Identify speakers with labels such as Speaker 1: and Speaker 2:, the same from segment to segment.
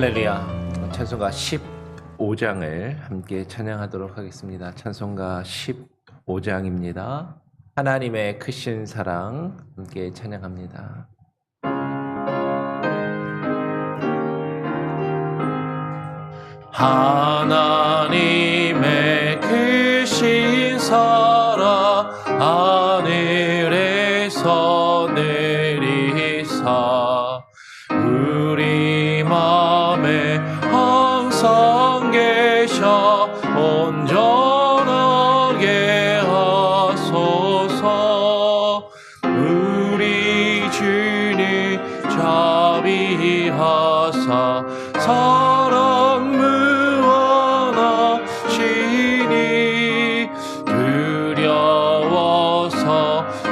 Speaker 1: 할렐루야. 찬송가 15장을 함께 찬양하도록 하겠습니다. 찬송가 15장입니다. 하나님의 크신 사랑 함께 찬양합니다. 하나님의 크신 사랑 하늘에서 내리사 우리 맘에 항상 계셔 온전하게 하소서. 우리 주님 자비하사 사랑 무한하시니 두려워서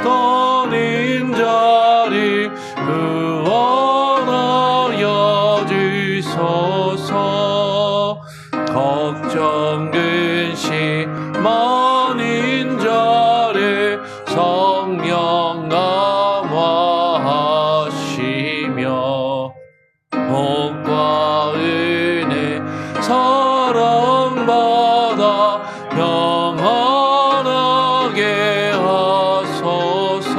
Speaker 1: 떠는 자를 구원하여 주소서. 걱정 근심 많은 자를 성령 감화하시며 복과 은혜 사랑받아 평안하게 하소서.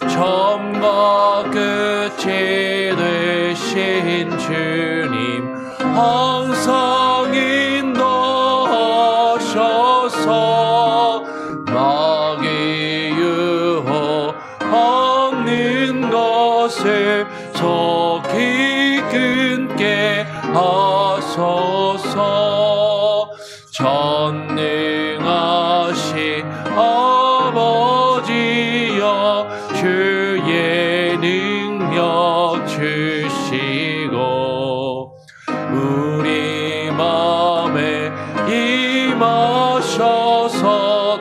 Speaker 1: 처음과 끝이 되신 주님 항상 인도하셔서 마귀 유혹하는 것을 속히 끊게 하소서. 전능하신 아버지여 주의 능력 주시고 우리 맘에 임하셔서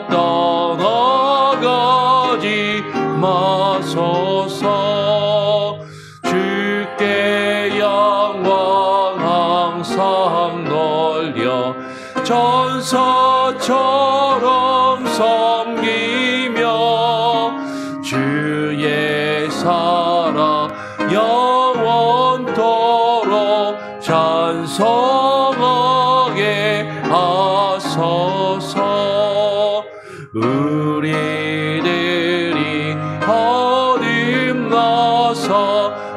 Speaker 1: 떠나가지 마소서. 주께 영광 항상 돌려 전사처럼 섬기며 주의 사랑 영원토록 찬송하게 하소서. 우리들이 거듭나서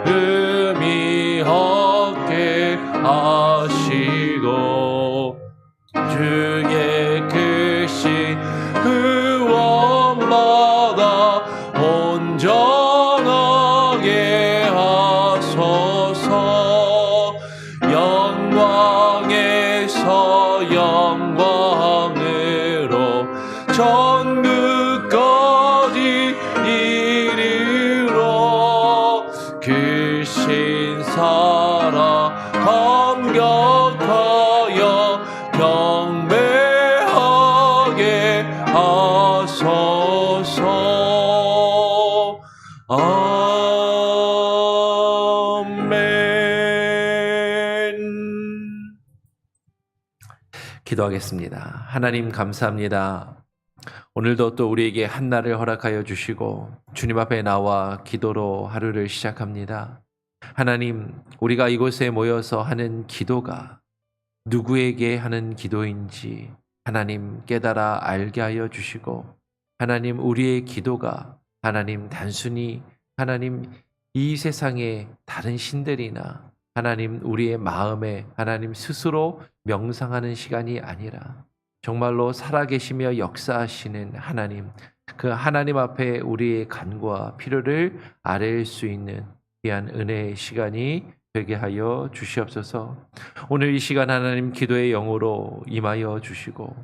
Speaker 1: 의미 없게 하시고 주의 크신 구원받아 온전하게 하소서. 영광에서 영광으로 천국까지 이르러 크신 사랑 감격하여 경배하게 하소서. 아멘. 기도하겠습니다. 하나님 감사합니다. 오늘도 또 우리에게 한날을 허락하여 주시고 주님 앞에 나와 기도로 하루를 시작합니다. 하나님, 우리가 이곳에 모여서 하는 기도가 누구에게 하는 기도인지 하나님 깨달아 알게 하여 주시고, 하나님 우리의 기도가 하나님 단순히 하나님 이 세상의 다른 신들이나 하나님 우리의 마음에 하나님 스스로 명상하는 시간이 아니라 정말로 살아계시며 역사하시는 하나님, 그 하나님 앞에 우리의 간구와 필요를 아뢰일 수 있는 귀한 은혜의 시간이 되게 하여 주시옵소서. 오늘 이 시간 하나님 기도의 영으로 임하여 주시고,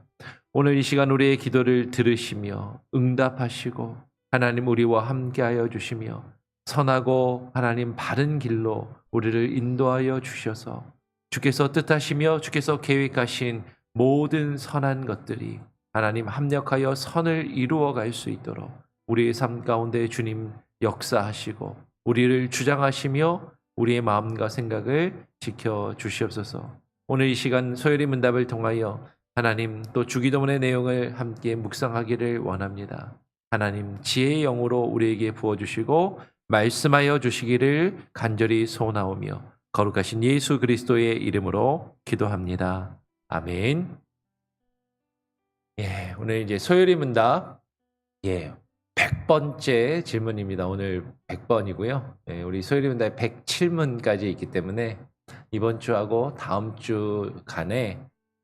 Speaker 1: 오늘 이 시간 우리의 기도를 들으시며 응답하시고 하나님 우리와 함께하여 주시며 선하고 하나님 바른 길로 우리를 인도하여 주셔서 주께서 뜻하시며 주께서 계획하신 모든 선한 것들이 하나님 합력하여 선을 이루어갈 수 있도록 우리의 삶 가운데 주님 역사하시고 우리를 주장하시며 우리의 마음과 생각을 지켜주시옵소서. 오늘 이 시간 소요리 문답을 통하여 하나님 또 주기도문의 내용을 함께 묵상하기를 원합니다. 하나님 지혜의 영으로 우리에게 부어주시고 말씀하여 주시기를 간절히 소원하오며 거룩하신 예수 그리스도의 이름으로 기도합니다. 아멘. 예, 오늘 이제 소요리 문답 100번째 질문입니다. 오늘 100번이고요. 예, 우리 소요리 문답 107문까지 있기 때문에 이번 주하고 다음 주 간에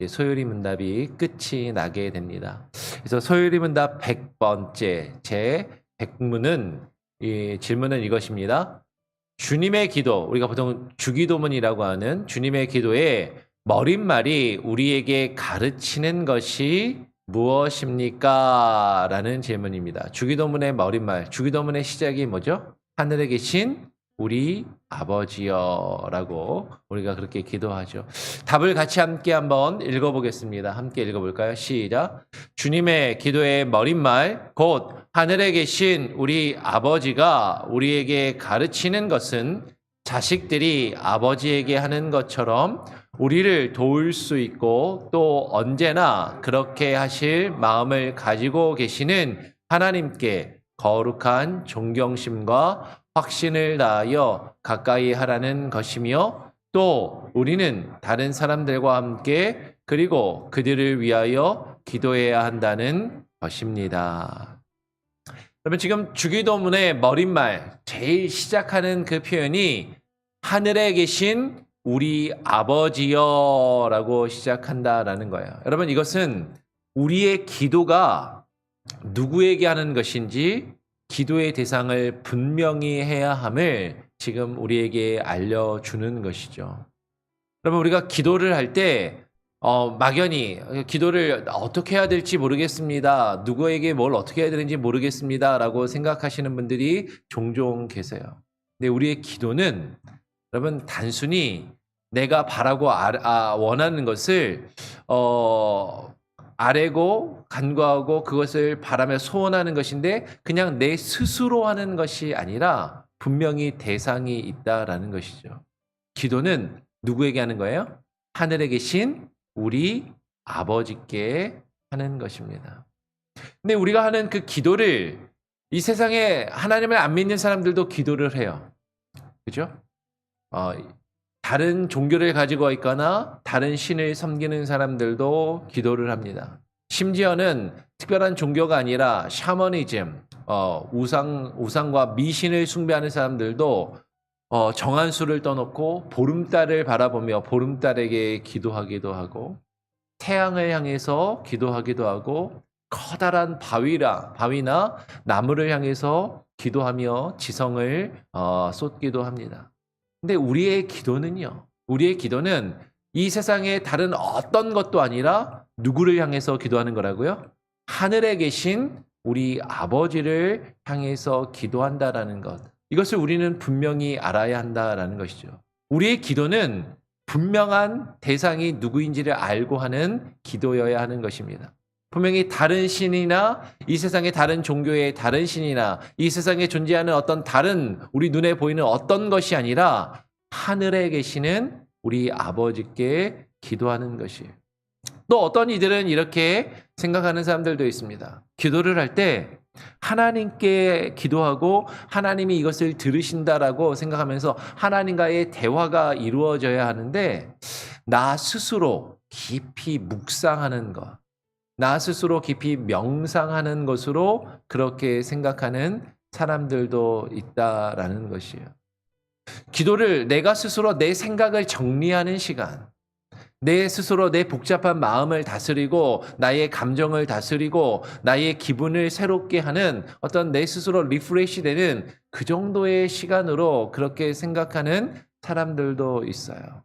Speaker 1: 소요리 문답이 끝이 나게 됩니다. 그래서 소요리 문답 100번째 제 100문은 이 질문은 이것입니다. 주님의 기도, 우리가 보통 주기도문이라고 하는 주님의 기도의 머릿말이 우리에게 가르치는 것이 무엇입니까? 라는 질문입니다. 주기도문의 머릿말, 주기도문의 시작이 뭐죠? 하늘에 계신 우리 아버지여 라고 우리가 그렇게 기도하죠. 답을 같이 함께 한번 읽어보겠습니다. 함께 읽어볼까요? 시작. 주님의 기도의 머릿말, 곧 하늘에 계신 우리 아버지가 우리에게 가르치는 것은 자식들이 아버지에게 하는 것처럼 우리를 도울 수 있고 또 언제나 그렇게 하실 마음을 가지고 계시는 하나님께 거룩한 존경심과 확신을 다하여 가까이 하라는 것이며 또 우리는 다른 사람들과 함께 그리고 그들을 위하여 기도해야 한다는 것입니다. 그러면 지금 주기도문의 머릿말 제일 시작하는 그 표현이 하늘에 계신 우리 아버지여 라고 시작한다라는 거예요. 여러분 이것은 우리의 기도가 누구에게 하는 것인지 기도의 대상을 분명히 해야 함을 지금 우리에게 알려주는 것이죠. 여러분 우리가 기도를 할 때 막연히 기도를 어떻게 해야 될지 모르겠습니다. 누구에게 뭘 어떻게 해야 되는지 모르겠습니다. 라고 생각하시는 분들이 종종 계세요. 근데 우리의 기도는 여러분 단순히 내가 바라고 원하는 것을 아뢰고 간구하고 그것을 바라며 소원하는 것인데 그냥 내 스스로 하는 것이 아니라 분명히 대상이 있다라는 것이죠. 기도는 누구에게 하는 거예요? 하늘에 계신 우리 아버지께 하는 것입니다. 근데 우리가 하는 그 기도를 이 세상에 하나님을 안 믿는 사람들도 기도를 해요. 그죠? 다른 종교를 가지고 있거나 다른 신을 섬기는 사람들도 기도를 합니다. 심지어는 특별한 종교가 아니라 샤머니즘, 우상과 미신을 숭배하는 사람들도 정한 수를 떠놓고 보름달을 바라보며 보름달에게 기도하기도 하고 태양을 향해서 기도하기도 하고 커다란 바위나 나무를 향해서 기도하며 지성을 쏟기도 합니다. 근데 우리의 기도는 이 세상의 다른 어떤 것도 아니라 누구를 향해서 기도하는 거라고요? 하늘에 계신 우리 아버지를 향해서 기도한다라는 것. 이것을 우리는 분명히 알아야 한다라는 것이죠. 우리의 기도는 분명한 대상이 누구인지를 알고 하는 기도여야 하는 것입니다. 분명히 다른 신이나 이 세상의 다른 종교의 다른 신이나 이 세상에 존재하는 어떤 다른 우리 눈에 보이는 어떤 것이 아니라 하늘에 계시는 우리 아버지께 기도하는 것이에요. 또 어떤 이들은 이렇게 생각하는 사람들도 있습니다. 기도를 할 때 하나님께 기도하고 하나님이 이것을 들으신다라고 생각하면서 하나님과의 대화가 이루어져야 하는데 나 스스로 깊이 묵상하는 것, 나 스스로 깊이 명상하는 것으로 그렇게 생각하는 사람들도 있다라는 것이에요. 기도를 내가 스스로 내 생각을 정리하는 시간, 내 스스로 내 복잡한 마음을 다스리고 나의 감정을 다스리고 나의 기분을 새롭게 하는 어떤 내 스스로 리프레시 되는 그 정도의 시간으로 그렇게 생각하는 사람들도 있어요.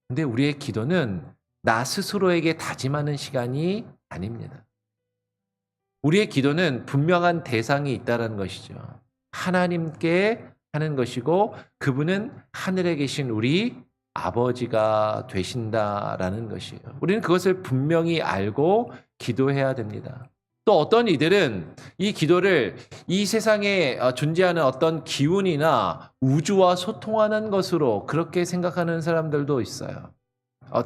Speaker 1: 근데 우리의 기도는 나 스스로에게 다짐하는 시간이 아닙니다. 우리의 기도는 분명한 대상이 있다는 것이죠. 하나님께 하는 것이고 그분은 하늘에 계신 우리 아버지가 되신다라는 것이에요. 우리는 그것을 분명히 알고 기도해야 됩니다. 또 어떤 이들은 이 기도를 이 세상에 존재하는 어떤 기운이나 우주와 소통하는 것으로 그렇게 생각하는 사람들도 있어요.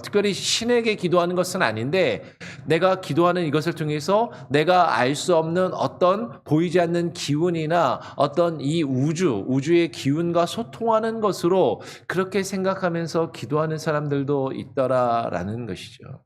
Speaker 1: 특별히 신에게 기도하는 것은 아닌데 내가 기도하는 이것을 통해서 내가 알 수 없는 어떤 보이지 않는 기운이나 어떤 이 우주의 기운과 소통하는 것으로 그렇게 생각하면서 기도하는 사람들도 있더라라는 것이죠.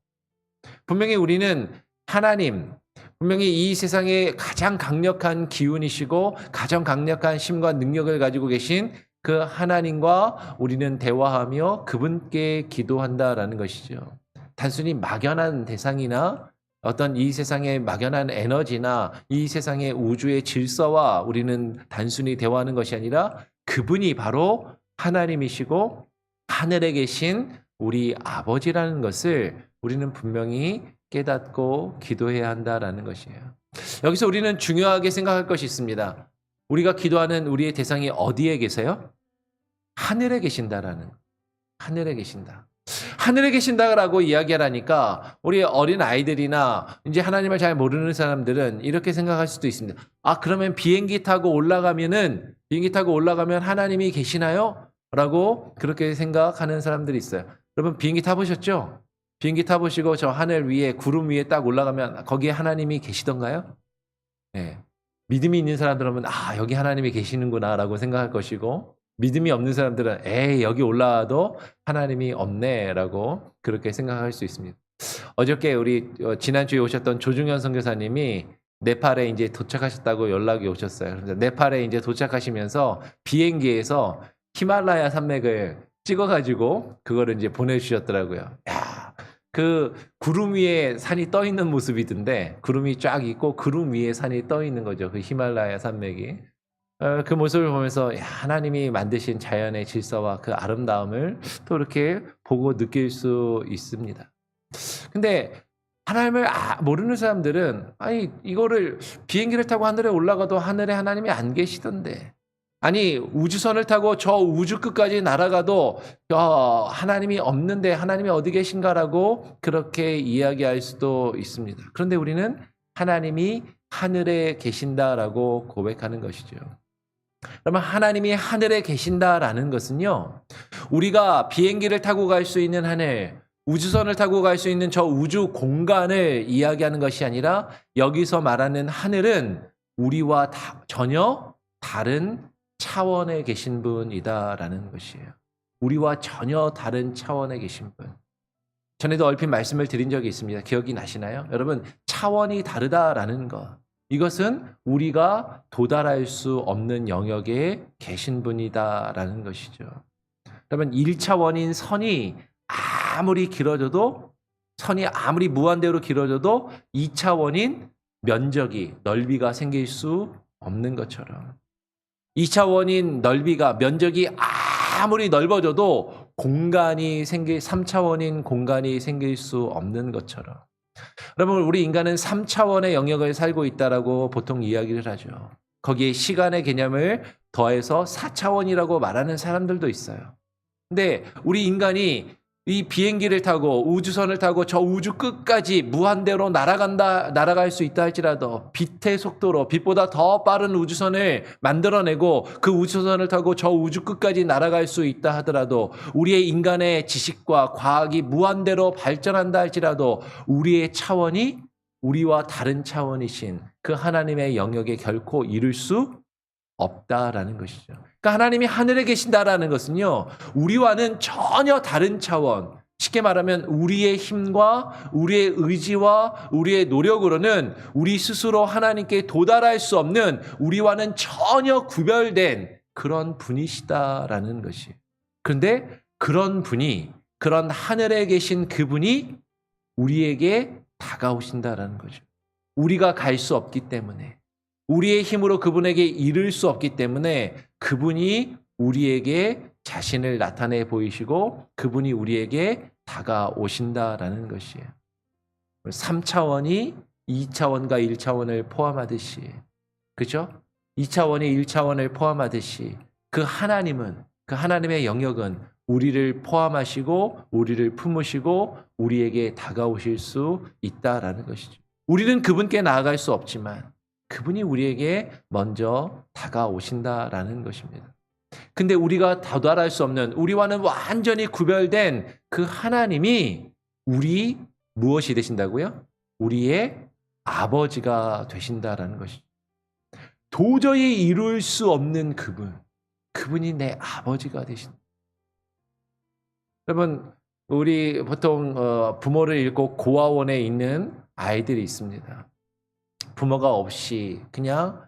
Speaker 1: 분명히 우리는 하나님, 분명히 이 세상에 가장 강력한 기운이시고 가장 강력한 힘과 능력을 가지고 계신 그 하나님과 우리는 대화하며 그분께 기도한다라는 것이죠. 단순히 막연한 대상이나 어떤 이 세상의 막연한 에너지나 이 세상의 우주의 질서와 우리는 단순히 대화하는 것이 아니라 그분이 바로 하나님이시고 하늘에 계신 우리 아버지라는 것을 우리는 분명히 깨닫고 기도해야 한다라는 것이에요. 여기서 우리는 중요하게 생각할 것이 있습니다. 우리가 기도하는 우리의 대상이 어디에 계세요? 하늘에 계신다라는, 하늘에 계신다. 하늘에 계신다라고 이야기하라니까 우리 어린 아이들이나 이제 하나님을 잘 모르는 사람들은 이렇게 생각할 수도 있습니다. 그러면 비행기 타고 올라가면 하나님이 계시나요? 라고 그렇게 생각하는 사람들이 있어요. 여러분 비행기 타보셨죠? 비행기 타보시고 저 하늘 위에 구름 위에 딱 올라가면 거기에 하나님이 계시던가요? 네. 믿음이 있는 사람들은 여기 하나님이 계시는구나 라고 생각할 것이고 믿음이 없는 사람들은 여기 올라와도 하나님이 없네 라고 그렇게 생각할 수 있습니다. 어저께 우리 지난주에 오셨던 조중현 선교사님이 네팔에 이제 도착하셨다고 연락이 오셨어요. 그래서 네팔에 이제 도착하시면서 비행기에서 히말라야 산맥을 찍어가지고 그거를 이제 보내주셨더라고요. 그 구름 위에 산이 떠 있는 모습이던데 구름이 쫙 있고 구름 위에 산이 떠 있는 거죠. 그 히말라야 산맥이. 그 모습을 보면서 하나님이 만드신 자연의 질서와 그 아름다움을 또 이렇게 보고 느낄 수 있습니다. 근데 하나님을 모르는 사람들은 이거를 비행기를 타고 하늘에 올라가도 하늘에 하나님이 안 계시던데 우주선을 타고 저 우주 끝까지 날아가도 하나님이 없는데 하나님이 어디 계신가라고 그렇게 이야기할 수도 있습니다. 그런데 우리는 하나님이 하늘에 계신다라고 고백하는 것이죠. 그러면 하나님이 하늘에 계신다라는 것은요, 우리가 비행기를 타고 갈 수 있는 하늘, 우주선을 타고 갈 수 있는 저 우주 공간을 이야기하는 것이 아니라 여기서 말하는 하늘은 우리와 전혀 다른 차원에 계신 분이다라는 것이에요. 우리와 전혀 다른 차원에 계신 분. 전에도 얼핏 말씀을 드린 적이 있습니다. 기억이 나시나요? 여러분, 차원이 다르다라는 것. 이것은 우리가 도달할 수 없는 영역에 계신 분이다라는 것이죠. 그러면 1차원인 선이 아무리 길어져도 선이 아무리 무한대로 길어져도 2차원인 면적이 넓이가 생길 수 없는 것처럼 2차원인 면적이 아무리 넓어져도 3차원인 공간이 생길 수 없는 것처럼 여러분 우리 인간은 3차원의 영역을 살고 있다라고 보통 이야기를 하죠. 거기에 시간의 개념을 더해서 4차원이라고 말하는 사람들도 있어요. 근데 우리 인간이 이 비행기를 타고 우주선을 타고 저 우주 끝까지 무한대로 날아갈 수 있다 할지라도 빛의 속도로 빛보다 더 빠른 우주선을 만들어내고 그 우주선을 타고 저 우주 끝까지 날아갈 수 있다 하더라도 우리의 인간의 지식과 과학이 무한대로 발전한다 할지라도 우리의 차원이 우리와 다른 차원이신 그 하나님의 영역에 결코 이룰 수 없다라는 것이죠. 그러니까 하나님이 하늘에 계신다라는 것은요, 우리와는 전혀 다른 차원, 쉽게 말하면 우리의 힘과 우리의 의지와 우리의 노력으로는 우리 스스로 하나님께 도달할 수 없는 우리와는 전혀 구별된 그런 분이시다라는 것이. 그런데 그런 분이, 그런 하늘에 계신 그분이 우리에게 다가오신다라는 거죠. 우리가 갈 수 없기 때문에. 우리의 힘으로 그분에게 이를 수 없기 때문에 그분이 우리에게 자신을 나타내 보이시고 그분이 우리에게 다가오신다라는 것이에요. 3차원이 2차원과 1차원을 포함하듯이, 그죠? 2차원이 1차원을 포함하듯이 그 하나님은, 그 하나님의 영역은 우리를 포함하시고 우리를 품으시고 우리에게 다가오실 수 있다라는 것이죠. 우리는 그분께 나아갈 수 없지만 그분이 우리에게 먼저 다가오신다라는 것입니다. 근데 우리가 도달할 수 없는, 우리와는 완전히 구별된 그 하나님이 우리 무엇이 되신다고요? 우리의 아버지가 되신다라는 것이죠. 도저히 이룰 수 없는 그분이 내 아버지가 되신다. 여러분, 우리 보통 부모를 잃고 고아원에 있는 아이들이 있습니다. 부모가 없이 그냥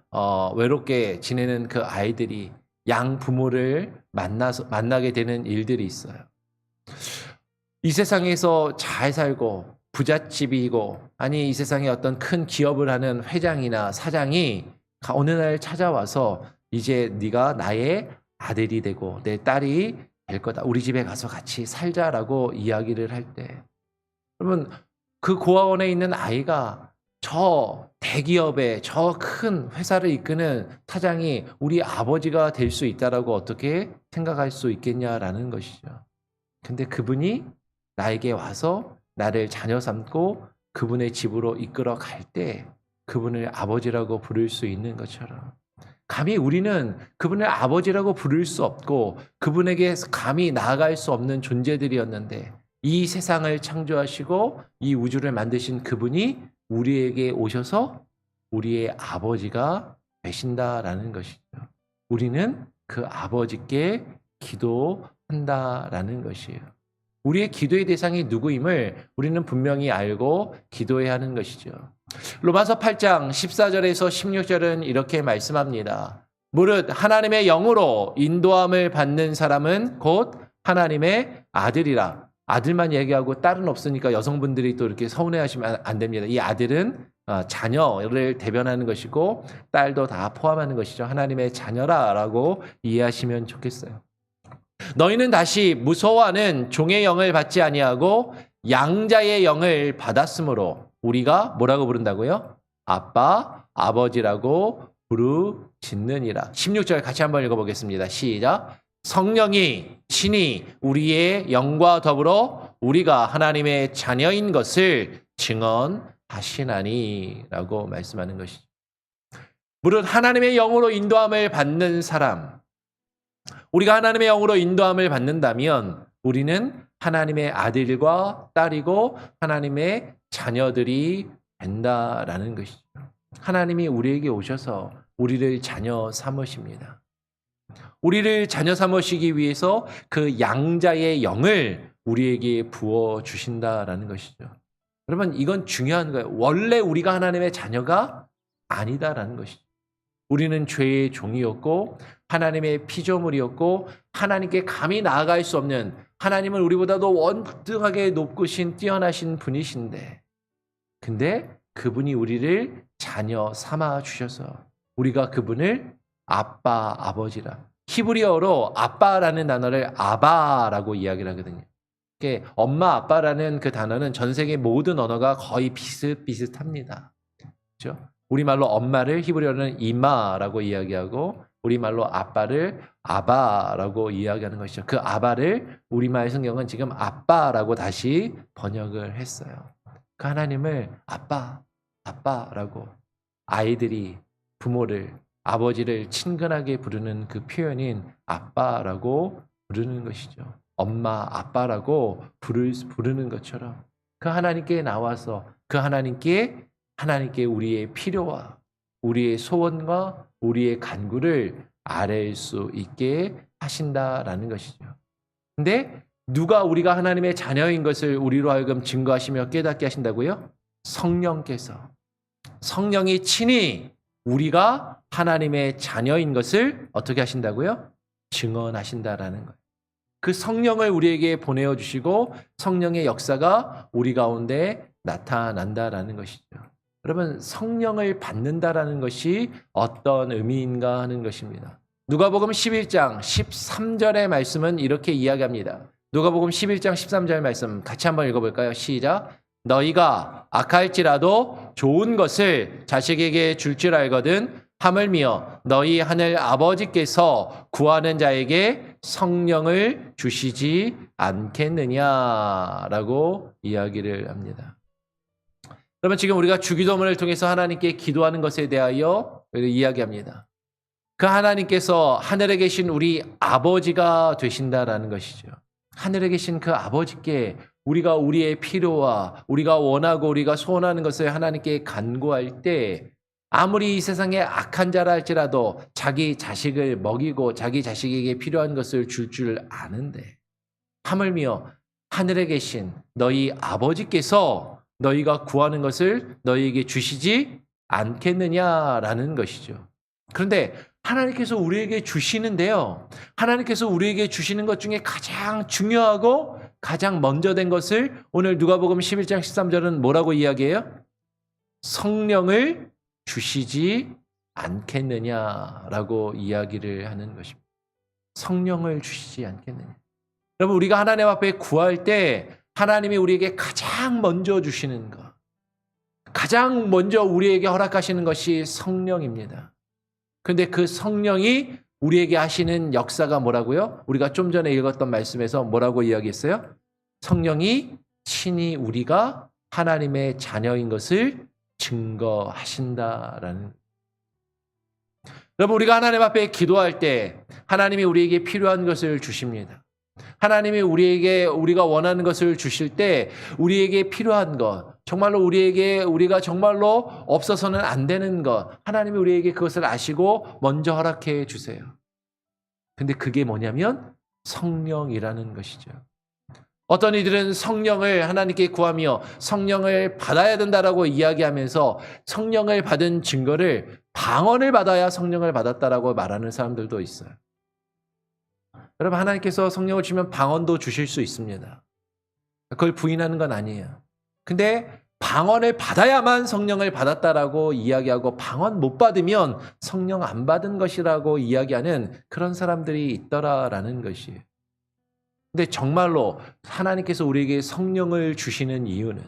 Speaker 1: 외롭게 지내는 그 아이들이 양 부모를 만나게 되는 일들이 있어요. 이 세상에서 잘 살고 부잣집이고, 아니 이 세상에 어떤 큰 기업을 하는 회장이나 사장이 어느 날 찾아와서 이제 네가 나의 아들이 되고 내 딸이 될 거다. 우리 집에 가서 같이 살자라고 이야기를 할 때, 그러면 그 고아원에 있는 아이가 저 대기업의 저 큰 회사를 이끄는 사장이 우리 아버지가 될 수 있다라고 어떻게 생각할 수 있겠냐라는 것이죠. 근데 그분이 나에게 와서 나를 자녀 삼고 그분의 집으로 이끌어 갈 때 그분을 아버지라고 부를 수 있는 것처럼, 감히 우리는 그분을 아버지라고 부를 수 없고 그분에게 감히 나아갈 수 없는 존재들이었는데, 이 세상을 창조하시고 이 우주를 만드신 그분이 우리에게 오셔서 우리의 아버지가 되신다라는 것이죠. 우리는 그 아버지께 기도한다라는 것이에요. 우리의 기도의 대상이 누구임을 우리는 분명히 알고 기도해야 하는 것이죠. 로마서 8장 14절에서 16절은 이렇게 말씀합니다. 무릇 하나님의 영으로 인도함을 받는 사람은 곧 하나님의 아들이라. 아들만 얘기하고 딸은 없으니까 여성분들이 또 이렇게 서운해하시면 안 됩니다. 이 아들은 자녀를 대변하는 것이고 딸도 다 포함하는 것이죠. 하나님의 자녀라라고 이해하시면 좋겠어요. 너희는 다시 무서워하는 종의 영을 받지 아니하고 양자의 영을 받았으므로 우리가 뭐라고 부른다고요? 아빠, 아버지라고 부르짖느니라. 16절 같이 한번 읽어보겠습니다. 시작. 성령이 친히 우리의 영과 더불어 우리가 하나님의 자녀인 것을 증언하시나니 라고 말씀하는 것이죠. 무릇 하나님의 영으로 인도함을 받는 사람, 우리가 하나님의 영으로 인도함을 받는다면 우리는 하나님의 아들과 딸이고 하나님의 자녀들이 된다라는 것이죠. 하나님이 우리에게 오셔서 우리를 자녀 삼으십니다. 우리를 자녀 삼으시기 위해서 그 양자의 영을 우리에게 부어 주신다라는 것이죠. 여러분, 이건 중요한 거예요. 원래 우리가 하나님의 자녀가 아니다라는 것이죠. 우리는 죄의 종이었고 하나님의 피조물이었고 하나님께 감히 나아갈 수 없는, 하나님은 우리보다도 원등하게 높으신 뛰어나신 분이신데, 근데 그분이 우리를 자녀 삼아 주셔서 우리가 그분을 아빠, 아버지라. 히브리어로 아빠라는 단어를 아바라고 이야기를 하거든요. 엄마, 아빠라는 그 단어는 전 세계 모든 언어가 거의 비슷비슷합니다. 그렇죠? 우리말로 엄마를 히브리어는 이마라고 이야기하고 우리말로 아빠를 아바라고 이야기하는 것이죠. 그 아바를 우리말 성경은 지금 아빠라고 다시 번역을 했어요. 그 하나님을 아빠, 아빠라고, 아이들이 부모를, 아버지를 친근하게 부르는 그 표현인 아빠라고 부르는 것이죠. 엄마, 아빠라고 부르는 것처럼 그 하나님께 나와서 그 하나님께 우리의 필요와 우리의 소원과 우리의 간구를 아뢰일 수 있게 하신다라는 것이죠. 근데 누가 우리가 하나님의 자녀인 것을 우리로 하여금 증거하시며 깨닫게 하신다고요? 성령께서. 성령이 친히 우리가 하나님의 자녀인 것을 어떻게 하신다고요? 증언하신다라는 거예요. 그 성령을 우리에게 보내어 주시고 성령의 역사가 우리 가운데 나타난다라는 것이죠. 여러분, 성령을 받는다라는 것이 어떤 의미인가 하는 것입니다. 누가복음 11장 13절의 말씀은 이렇게 이야기합니다. 누가복음 11장 13절 말씀 같이 한번 읽어볼까요? 시작. 너희가 악할지라도 좋은 것을 자식에게 줄 줄 알거든 하물며 너희 하늘 아버지께서 구하는 자에게 성령을 주시지 않겠느냐라고 이야기를 합니다. 그러면 지금 우리가 주기도문을 통해서 하나님께 기도하는 것에 대하여 이야기합니다. 그 하나님께서 하늘에 계신 우리 아버지가 되신다라는 것이죠. 하늘에 계신 그 아버지께 우리가 우리의 필요와 우리가 원하고 우리가 소원하는 것을 하나님께 간구할 때 아무리 이 세상에 악한 자라 할지라도 자기 자식을 먹이고 자기 자식에게 필요한 것을 줄 아는데 하물며 하늘에 계신 너희 아버지께서 너희가 구하는 것을 너희에게 주시지 않겠느냐라는 것이죠. 그런데 하나님께서 우리에게 주시는데요. 하나님께서 우리에게 주시는 것 중에 가장 중요하고 가장 먼저 된 것을 오늘 누가복음 11장 13절은 뭐라고 이야기해요? 성령을 주시지 않겠느냐라고 이야기를 하는 것입니다. 성령을 주시지 않겠느냐. 여러분, 우리가 하나님 앞에 구할 때 하나님이 우리에게 가장 먼저 주시는 것, 가장 먼저 우리에게 허락하시는 것이 성령입니다. 그런데 그 성령이 우리에게 하시는 역사가 뭐라고요? 우리가 좀 전에 읽었던 말씀에서 뭐라고 이야기했어요? 성령이 친히 우리가 하나님의 자녀인 것을 증거하신다라는. 여러분, 우리가 하나님 앞에 기도할 때 하나님이 우리에게 필요한 것을 주십니다. 하나님이 우리가 원하는 것을 주실 때 우리에게 필요한 것, 정말로 우리가 정말로 없어서는 안 되는 것, 하나님이 우리에게 그것을 아시고 먼저 허락해 주세요. 근데 그게 뭐냐면 성령이라는 것이죠. 어떤 이들은 성령을 하나님께 구하며 성령을 받아야 된다라고 이야기하면서 성령을 받은 증거를 방언을 받아야 성령을 받았다라고 말하는 사람들도 있어요. 여러분, 하나님께서 성령을 주면 방언도 주실 수 있습니다. 그걸 부인하는 건 아니에요. 근데 방언을 받아야만 성령을 받았다라고 이야기하고 방언 못 받으면 성령 안 받은 것이라고 이야기하는 그런 사람들이 있더라라는 것이에요. 근데 정말로 하나님께서 우리에게 성령을 주시는 이유는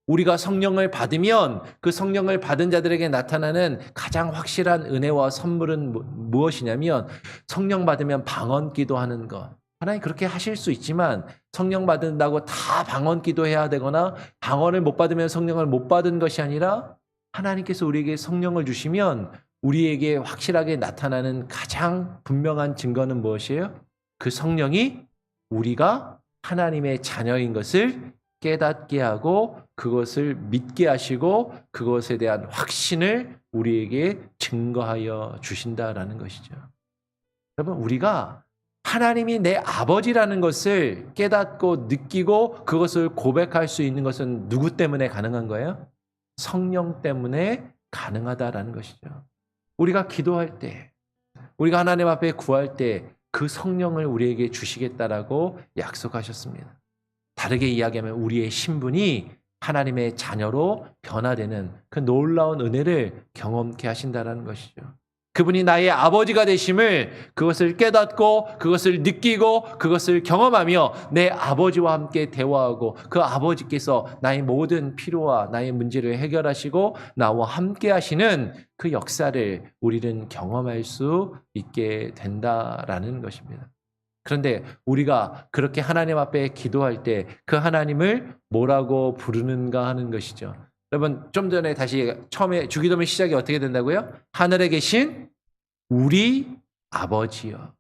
Speaker 1: 우리가 성령을 받으면 그 성령을 받은 자들에게 나타나는 가장 확실한 은혜와 선물은 무엇이냐면 성령 받으면 방언 기도하는 것. 하나님 그렇게 하실 수 있지만 성령 받는다고 다 방언 기도해야 되거나 방언을 못 받으면 성령을 못 받은 것이 아니라 하나님께서 우리에게 성령을 주시면 우리에게 확실하게 나타나는 가장 분명한 증거는 무엇이에요? 그 성령이 우리가 하나님의 자녀인 것을 깨닫게 하고 그것을 믿게 하시고 그것에 대한 확신을 우리에게 증거하여 주신다라는 것이죠. 여러분, 우리가 하나님이 내 아버지라는 것을 깨닫고 느끼고 그것을 고백할 수 있는 것은 누구 때문에 가능한 거예요? 성령 때문에 가능하다라는 것이죠. 우리가 기도할 때, 우리가 하나님 앞에 구할 때 그 성령을 우리에게 주시겠다라고 약속하셨습니다. 다르게 이야기하면 우리의 신분이 하나님의 자녀로 변화되는 그 놀라운 은혜를 경험케 하신다는 것이죠. 그분이 나의 아버지가 되심을 그것을 깨닫고 그것을 느끼고 그것을 경험하며 내 아버지와 함께 대화하고 그 아버지께서 나의 모든 필요와 나의 문제를 해결하시고 나와 함께 하시는 그 역사를 우리는 경험할 수 있게 된다라는 것입니다. 그런데 우리가 그렇게 하나님 앞에 기도할 때 그 하나님을 뭐라고 부르는가 하는 것이죠. 여러분, 좀 전에 다시 처음에 주기도문 시작이 어떻게 된다고요? 하늘에 계신 우리 아버지여.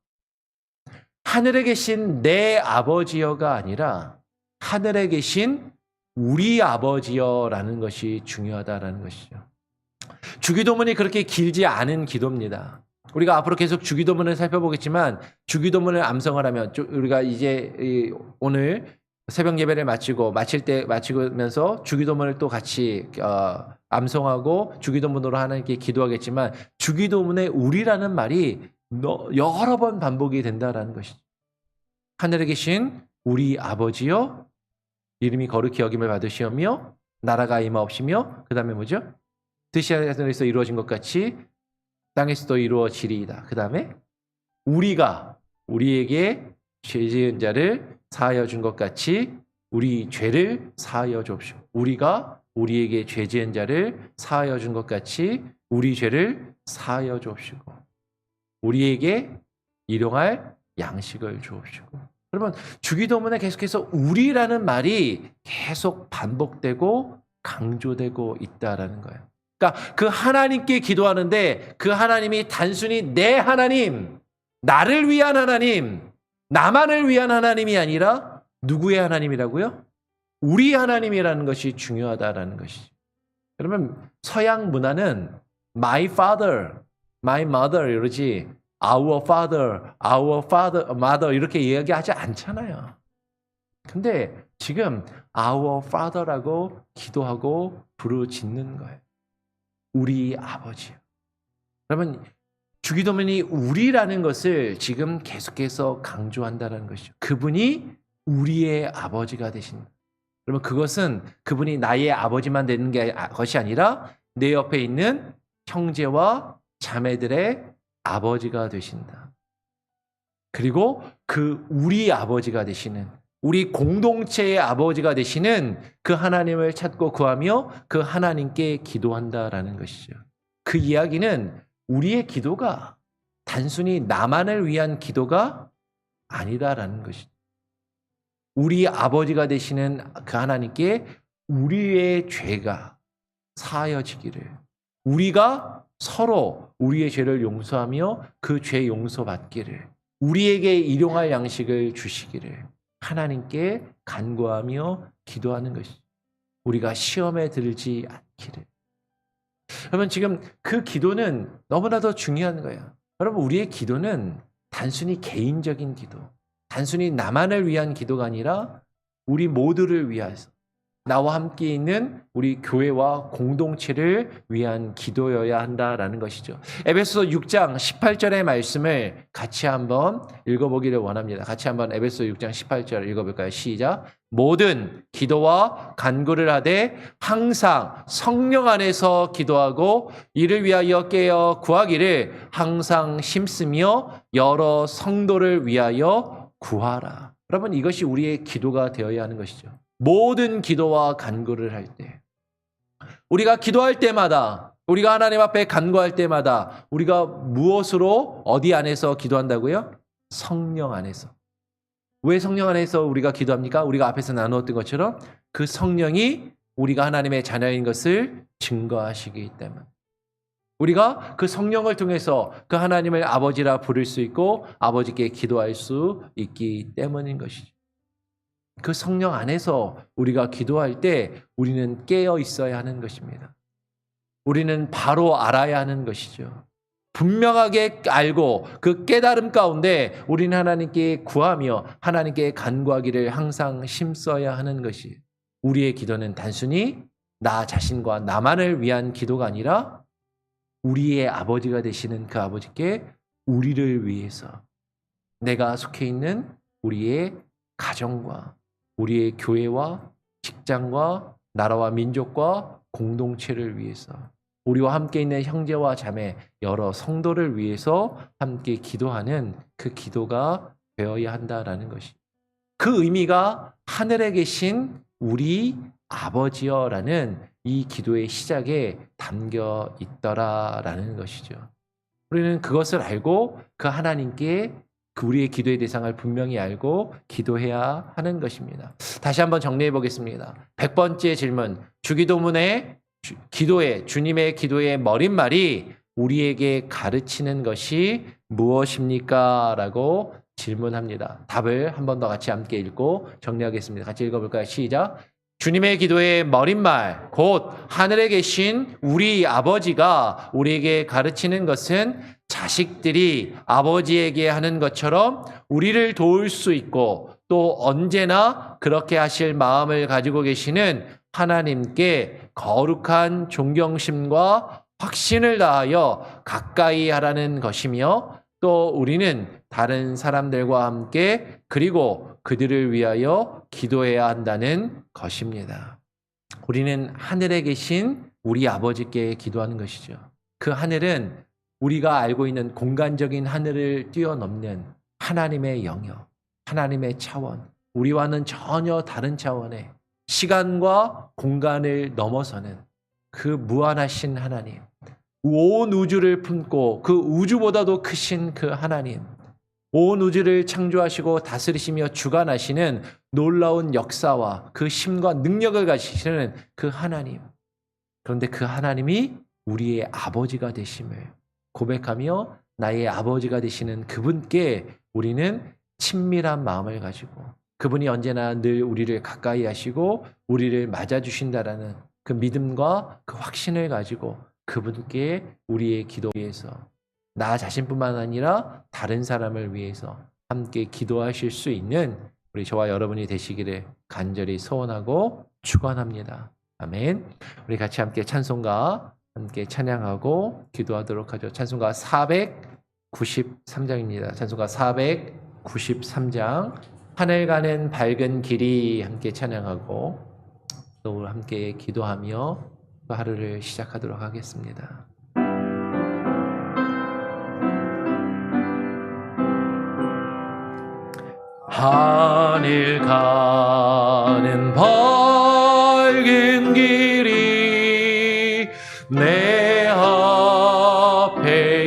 Speaker 1: 하늘에 계신 내 아버지여가 아니라 하늘에 계신 우리 아버지여라는 것이 중요하다라는 것이죠. 주기도문이 그렇게 길지 않은 기도입니다. 우리가 앞으로 계속 주기도문을 살펴보겠지만 주기도문을 암송을 하면 우리가 이제 오늘 새벽 예배를 마치면서 주기도문을 또 같이 암송하고 주기도문으로 하나님께 기도하겠지만 주기도문의 우리라는 말이 여러 번 반복이 된다라는 것이죠. 하늘에 계신 우리 아버지여, 이름이 거룩히 여김을 받으시오며 나라가 임하옵시며 그 다음에 뭐죠? 뜻이 하늘에서 이루어진 것 같이 땅에서도 이루어지리이다. 그 다음에 우리가 우리에게 죄 지은 자를 사하여 준 것 같이 우리 죄를 사하여 주옵시오. 우리가 우리에게 죄 지은 자를 사하여 준 것 같이 우리 죄를 사하여 주옵시고 우리에게 일용할 양식을 주옵시고. 여러분, 주기도문에 계속해서 우리라는 말이 계속 반복되고 강조되고 있다라는 거예요. 그러니까 그 하나님께 기도하는데 그 하나님이 단순히 내 하나님, 나를 위한 하나님, 나만을 위한 하나님이 아니라 누구의 하나님이라고요? 우리 하나님이라는 것이 중요하다라는 것이죠. 그러면 서양 문화는 my father, my mother 이러지 our father, mother 이렇게 이야기하지 않잖아요. 근데 지금 our father라고 기도하고 부르짖는 거예요. 우리 아버지요. 그러면 주기도문이 우리라는 것을 지금 계속해서 강조한다는 것이죠. 그분이 우리의 아버지가 되신다. 그러면 그것은 그분이 나의 아버지만 되는 것이 아니라 내 옆에 있는 형제와 자매들의 아버지가 되신다. 그리고 그 우리 아버지가 되시는, 우리 공동체의 아버지가 되시는 그 하나님을 찾고 구하며 그 하나님께 기도한다라는 것이죠. 그 이야기는 우리의 기도가 단순히 나만을 위한 기도가 아니다라는 것이죠. 우리 아버지가 되시는 그 하나님께 우리의 죄가 사하여지기를, 우리가 서로 우리의 죄를 용서하며 그 죄 용서받기를, 우리에게 일용할 양식을 주시기를 하나님께 간구하며 기도하는 것이죠. 우리가 시험에 들지 않기를. 여러분 지금 그 기도는 너무나도 중요한 거예요. 여러분 우리의 기도는 단순히 개인적인 기도, 단순히 나만을 위한 기도가 아니라 우리 모두를 위해서 나와 함께 있는 우리 교회와 공동체를 위한 기도여야 한다라는 것이죠. 에베소서 6장 18절의 말씀을 같이 한번 읽어보기를 원합니다. 같이 한번 에베소서 6장 18절 읽어볼까요? 시작. 모든 기도와 간구를 하되 항상 성령 안에서 기도하고 이를 위하여 깨어 구하기를 항상 힘쓰며 여러 성도를 위하여 구하라. 여러분 이것이 우리의 기도가 되어야 하는 것이죠. 모든 기도와 간구를 할 때, 우리가 기도할 때마다, 우리가 하나님 앞에 간구할 때마다 우리가 무엇으로 어디 안에서 기도한다고요? 성령 안에서. 왜 성령 안에서 우리가 기도합니까? 우리가 앞에서 나누었던 것처럼 그 성령이 우리가 하나님의 자녀인 것을 증거하시기 때문에 우리가 그 성령을 통해서 그 하나님을 아버지라 부를 수 있고 아버지께 기도할 수 있기 때문인 것이죠. 그 성령 안에서 우리가 기도할 때 우리는 깨어 있어야 하는 것입니다. 우리는 바로 알아야 하는 것이죠. 분명하게 알고 그 깨달음 가운데 우리는 하나님께 구하며 하나님께 간구하기를 항상 힘써야 하는 것이, 우리의 기도는 단순히 나 자신과 나만을 위한 기도가 아니라 우리의 아버지가 되시는 그 아버지께 우리를 위해서, 내가 속해 있는 우리의 가정과 우리의 교회와 직장과 나라와 민족과 공동체를 위해서, 우리와 함께 있는 형제와 자매 여러 성도를 위해서 함께 기도하는 그 기도가 되어야 한다라는 것이, 그 의미가 하늘에 계신 우리 아버지여라는 이 기도의 시작에 담겨 있더라라는 것이죠. 우리는 그것을 알고 그 하나님께 우리의 기도의 대상을 분명히 알고 기도해야 하는 것입니다. 다시 한번 정리해 보겠습니다. 100번째 질문, 주기도문의 기도의, 주님의 기도의 머릿말이 우리에게 가르치는 것이 무엇입니까? 라고 질문합니다. 답을 한 번 더 같이 함께 읽고 정리하겠습니다. 같이 읽어볼까요? 시작. 주님의 기도의 머릿말, 곧 하늘에 계신 우리 아버지가 우리에게 가르치는 것은 자식들이 아버지에게 하는 것처럼 우리를 도울 수 있고 또 언제나 그렇게 하실 마음을 가지고 계시는 하나님께 거룩한 존경심과 확신을 다하여 가까이 하라는 것이며, 또 우리는 다른 사람들과 함께 그리고 그들을 위하여 기도해야 한다는 것입니다. 우리는 하늘에 계신 우리 아버지께 기도하는 것이죠. 그 하늘은 우리가 알고 있는 공간적인 하늘을 뛰어넘는 하나님의 영역, 하나님의 차원, 우리와는 전혀 다른 차원의 시간과 공간을 넘어서는 그 무한하신 하나님, 온 우주를 품고 그 우주보다도 크신 그 하나님, 온 우주를 창조하시고 다스리시며 주관하시는 놀라운 역사와 그 힘과 능력을 가지시는 그 하나님. 그런데 그 하나님이 우리의 아버지가 되심을 고백하며 나의 아버지가 되시는 그분께 우리는 친밀한 마음을 가지고 그분이 언제나 늘 우리를 가까이 하시고 우리를 맞아주신다라는 그 믿음과 그 확신을 가지고 그분께 우리의 기도 위해서 나 자신뿐만 아니라 다른 사람을 위해서 함께 기도하실 수 있는 우리 저와 여러분이 되시기를 간절히 소원하고 축원합니다. 아멘. 우리 같이 함께 찬송가 함께 찬양하고 기도하도록 하죠. 찬송가 493장입니다. 찬송가 493장 하늘 가는 밝은 길이 함께 찬양하고 또 함께 기도하며 또 하루를 시작하도록 하겠습니다. 하늘 가는 밝은 길이 내 앞에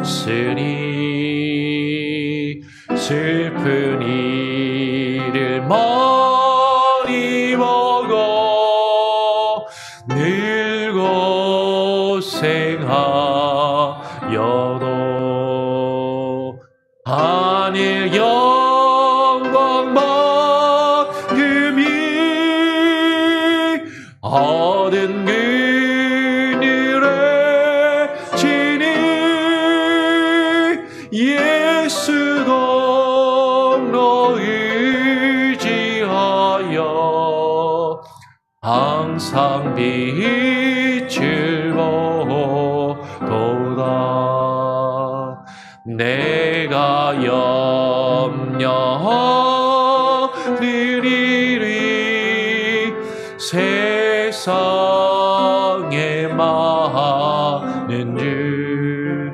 Speaker 1: 있으니 슬픈 일을 많이 먹어 늘 고생하여도 하늘 영광만큼이 얻은 그늘에 지니 예수 동로 의지하여 항상 빛을 보도다. 내가 염려하리니 세상에 많은 줄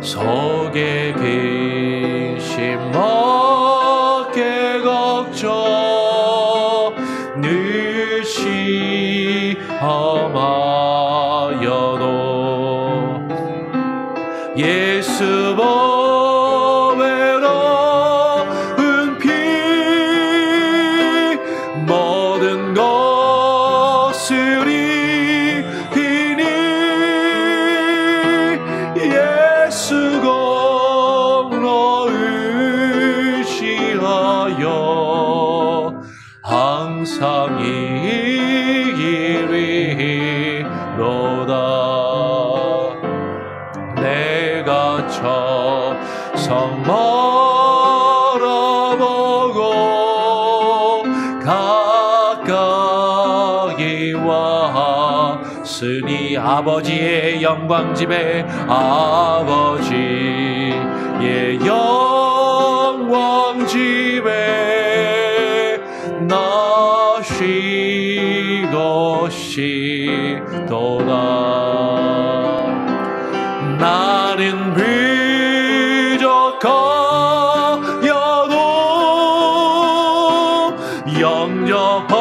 Speaker 1: 속에 근심 어깨 걱정 늘 시험하여도 예수 보배로운 피 모든 것을 이기니 예수 공로 의지하여 항상 이기리로다. 내가 저성 멀어보고 가까이 왔으니 아버지의 영광집에 아버지의 영광집에 나 쉬고 싶도다. 나는 부족하여도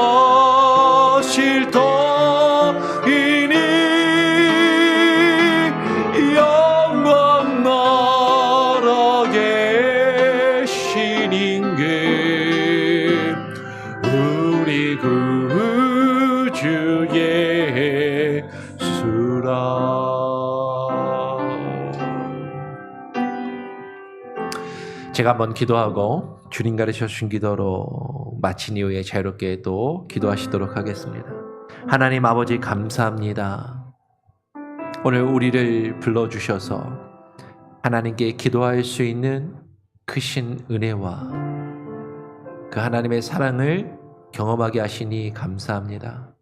Speaker 1: 영접하실 터이니 영광 나라 계신 임금 우리 구주 예수라. 제가 한번 기도하고 주님 가르쳐 주신 기도로 마친 이후에 자유롭게 또 기도하시도록 하겠습니다. 하나님 아버지 감사합니다. 오늘 우리를 불러주셔서 하나님께 기도할 수 있는 크신 은혜와 그 하나님의 사랑을 경험하게 하시니 감사합니다.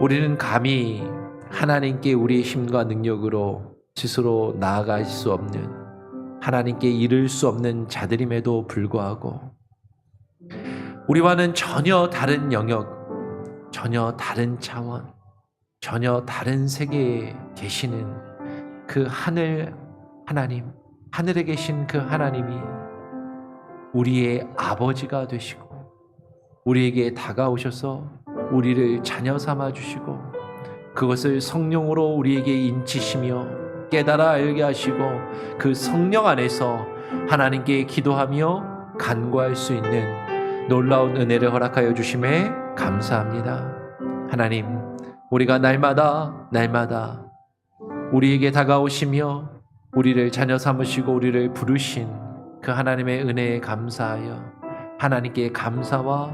Speaker 1: 우리는 감히 하나님께 우리의 힘과 능력으로 스스로 나아갈 수 없는 하나님께 이를 수 없는 자들임에도 불구하고 우리와는 전혀 다른 영역, 전혀 다른 차원, 전혀 다른 세계에 계시는 그 하나님, 하늘에 계신 그 하나님이 우리의 아버지가 되시고 우리에게 다가오셔서 우리를 자녀 삼아 주시고 그것을 성령으로 우리에게 인치시며 깨달아 알게 하시고 그 성령 안에서 하나님께 기도하며 간구할 수 있는 놀라운 은혜를 허락하여 주심에 감사합니다. 하나님, 우리가 날마다 우리에게 다가오시며 우리를 자녀 삼으시고 우리를 부르신 그 하나님의 은혜에 감사하여 하나님께 감사와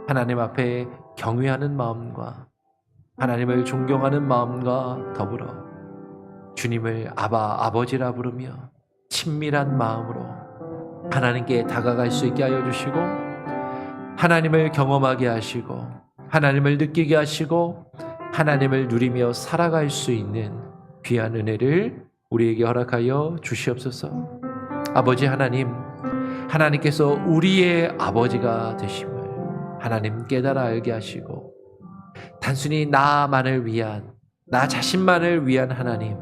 Speaker 1: 하나님 앞에 경외하는 마음과 하나님을 존경하는 마음과 더불어 주님을 아버지라 부르며 친밀한 마음으로 하나님께 다가갈 수 있게 하여 주시고 하나님을 경험하게 하시고 하나님을 느끼게 하시고 하나님을 누리며 살아갈 수 있는 귀한 은혜를 우리에게 허락하여 주시옵소서. 아버지 하나님, 하나님께서 우리의 아버지가 되심을 하나님 깨달아 알게 하시고 단순히 나만을 위한, 나 자신만을 위한 하나님,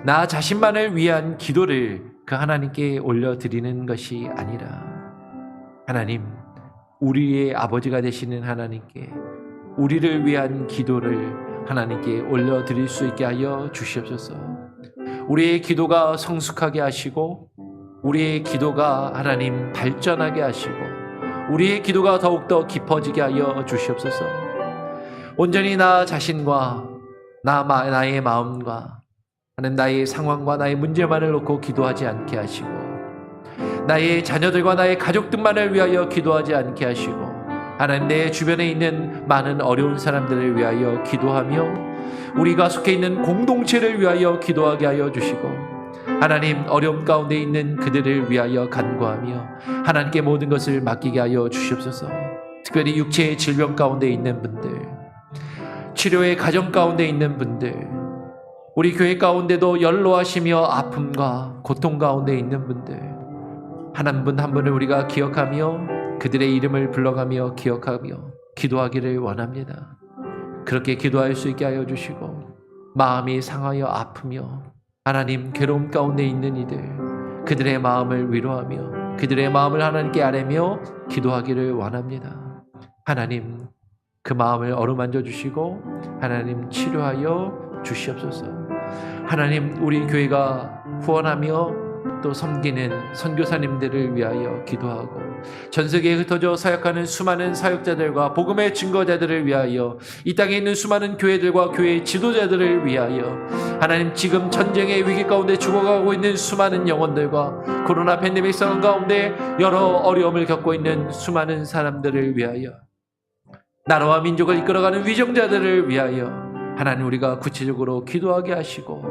Speaker 1: 나 자신만을 위한 기도를 그 하나님께 올려드리는 것이 아니라 하나님, 우리의 아버지가 되시는 하나님께 우리를 위한 기도를 하나님께 올려드릴 수 있게 하여 주시옵소서. 우리의 기도가 성숙하게 하시고 우리의 기도가 하나님 발전하게 하시고 우리의 기도가 더욱더 깊어지게 하여 주시옵소서. 온전히 나 자신과 나의 마음과 하나님 나의 상황과 나의 문제만을 놓고 기도하지 않게 하시고 나의 자녀들과 나의 가족들만을 위하여 기도하지 않게 하시고 하나님 내 주변에 있는 많은 어려운 사람들을 위하여 기도하며 우리가 속해 있는 공동체를 위하여 기도하게 하여 주시고 하나님 어려움 가운데 있는 그들을 위하여 간구하며 하나님께 모든 것을 맡기게 하여 주시옵소서. 특별히 육체의 질병 가운데 있는 분들, 치료의 과정 가운데 있는 분들, 우리 교회 가운데도 연로하시며 아픔과 고통 가운데 있는 분들 한 분 한 분을 우리가 기억하며 그들의 이름을 불러가며 기억하며 기도하기를 원합니다. 그렇게 기도할 수 있게 하여 주시고 마음이 상하여 아프며 하나님 괴로움 가운데 있는 이들 그들의 마음을 위로하며 그들의 마음을 하나님께 아뢰며 기도하기를 원합니다. 하나님 그 마음을 어루만져 주시고 하나님 치료하여 주시옵소서. 하나님 우리 교회가 후원하며 또 섬기는 선교사님들을 위하여 기도하고 전 세계에 흩어져 사역하는 수많은 사역자들과 복음의 증거자들을 위하여 이 땅에 있는 수많은 교회들과 교회의 지도자들을 위하여 하나님 지금 전쟁의 위기 가운데 죽어가고 있는 수많은 영혼들과 코로나 팬데믹 상황 가운데 여러 어려움을 겪고 있는 수많은 사람들을 위하여 나라와 민족을 이끌어가는 위정자들을 위하여 하나님 우리가 구체적으로 기도하게 하시고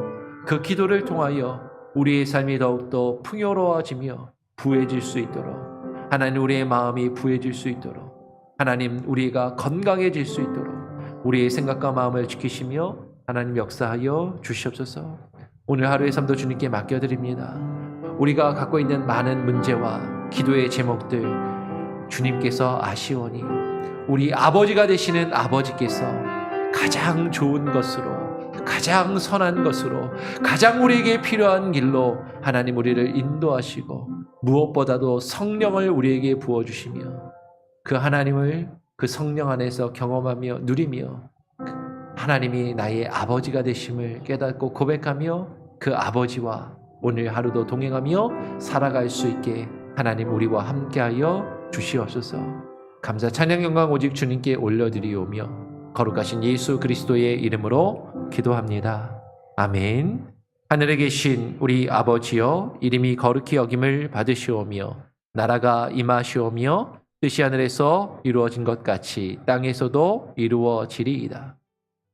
Speaker 1: 그 기도를 통하여 우리의 삶이 더욱더 풍요로워지며 부해질 수 있도록 하나님 우리의 마음이 부해질 수 있도록 하나님 우리가 건강해질 수 있도록 우리의 생각과 마음을 지키시며 하나님 역사하여 주시옵소서. 오늘 하루의 삶도 주님께 맡겨드립니다. 우리가 갖고 있는 많은 문제와 기도의 제목들 주님께서 아시오니 우리 아버지가 되시는 아버지께서 가장 좋은 것으로 가장 선한 것으로 가장 우리에게 필요한 길로 하나님 우리를 인도하시고 무엇보다도 성령을 우리에게 부어주시며 그 하나님을 그 성령 안에서 경험하며 누리며 하나님이 나의 아버지가 되심을 깨닫고 고백하며 그 아버지와 오늘 하루도 동행하며 살아갈 수 있게 하나님 우리와 함께하여 주시옵소서. 감사 찬양 영광 오직 주님께 올려드리오며 거룩하신 예수 그리스도의 이름으로 기도합니다. 아멘. 하늘에 계신 우리 아버지여 이름이 거룩히 여김을 받으시오며 나라가 임하시오며 뜻이 하늘에서 이루어진 것 같이 땅에서도 이루어지리이다.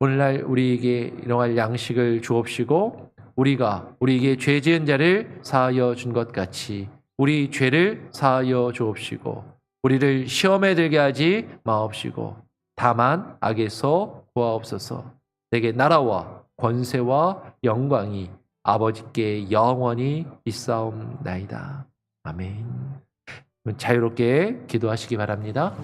Speaker 1: 오늘날 우리에게 일용할 양식을 주옵시고 우리가 우리에게 죄 지은 자를 사하여 준 것 같이 우리 죄를 사하여 주옵시고 우리를 시험에 들게 하지 마옵시고 다만 악에서 구하옵소서. 내게 나라와 권세와 영광이 아버지께 영원히 있사옵나이다. 아멘. 자유롭게 기도하시기 바랍니다.